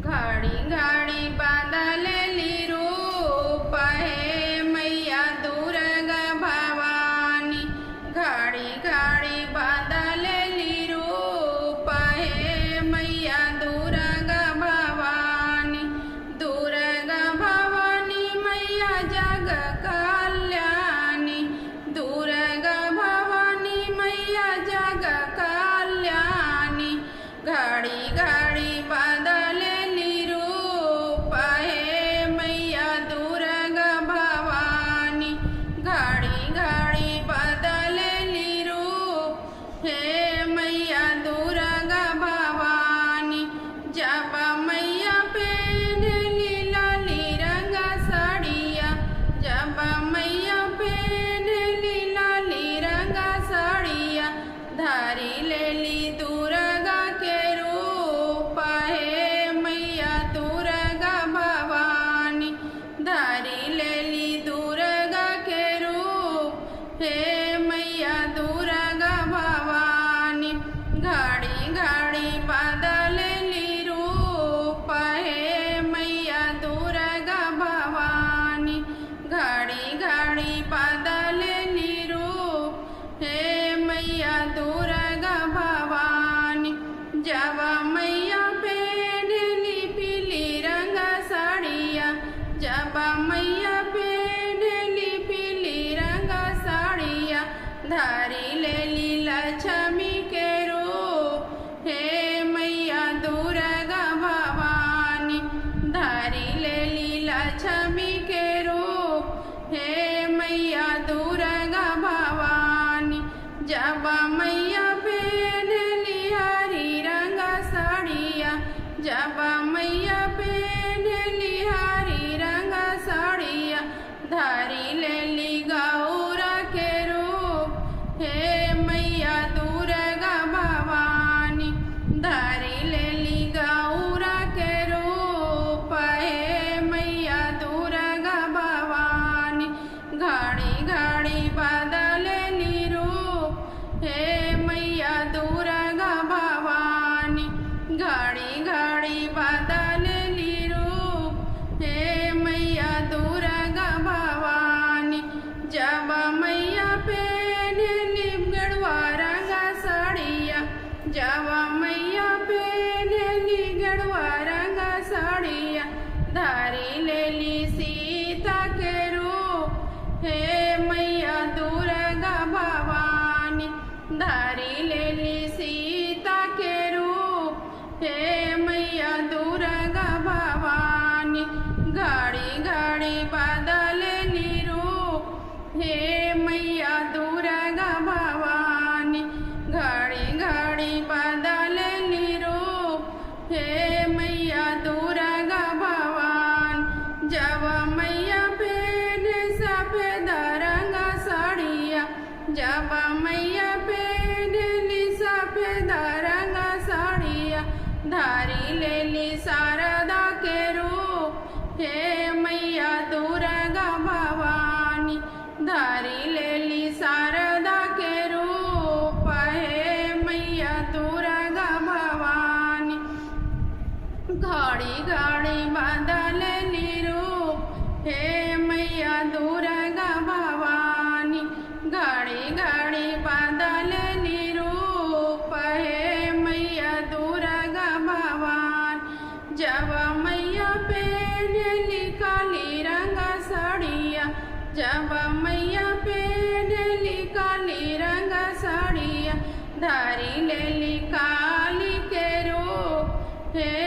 घड़ी घड़ी बदलेली रूप हे मैया दुर्गा भवानी। घड़ी घड़ी बदलेली रूप हे मैया दुर्गा भवानी। दुर्गा भवानी मैया जग कल्याणी। दुर्गा भवानी मैया जग कल्याणी। घड़ी घड़ी बदलेली रूप हे मैया दुर्गा भवानी। घड़ी घड़ी बदलेली रूप हे मैया दुर्गा भवानी। जब मैया पहनली लाली रंग साड़िया। जब मैया पहनली लाली रंग साड़िया। धरी लेली दुर्गा के रूप हे मैया दुर्गा भवानी। धरी लेली दुर्गा के रूप हे मैया दुर्गा भवानी। घड़ी घड़ी बदलेली रूप हे मैया दुर्गा भवानी। घड़ी घड़ी बदलेली रूप हे मैया दुर्गा भवानी। जब मैया पहनली पीली रंग साड़िया। जब मैया पहनली पीली रंग साड़िया। धरी लेली लक्ष्मी के रूप हे मैया दुर्गा भवानी। धरी लेली लक्ष्मी के रूप हे मैया दुर्गा भवानी। जब मैया पहनली हरी रंग साड़िया। जब मैया पहनली हरी रंग साड़िया। धरी लेली गौरा के रूप हे मैया दुर्गा भवानी। धरी लेली गौरा के रूप हे मैया दुर्गा भवानी। घड़ी घड़ी बदलेली रूप हे मैया दुर्गा भवानी। घड़ी घड़ी बदलेली रूप हे मैया दुर्गा भवानी। जब मैया पहनली गढ़वा रंग साड़िया। जब मैया पहनली गढ़वा रंग साड़िया। धरी लेली सीता के रूप हे मैया दुर्गा भवानी। धरी लेली सीता के रूप हे मैया दुर्गा भवानी। घड़ी घड़ी बदलेली रूप हे मैया दुर्गा भवानी। घड़ी घड़ी बदलेली रूप हे मैया दुर्गा भवानी। जब मैया पहने सफेद रंग साड़िया। जब मैया पहनली सफेद रंग साड़िया। धरी लेली शारदा के रूप हे मैया दुर्गा भवानी। धरी लेली शारदा के रूप हे मैया दुर्गा भवानी। घड़ी घड़ी बदलेली रूप हे मैया दुर्गा भवानी। घड़ी घड़ी बदलेली रूप हे मैया दुर्गा भवानी। जब मैया पहनली काली रंग साड़िया। जब मैया पहनली काली रंग साड़िया। धरी लेली काली के रूप हे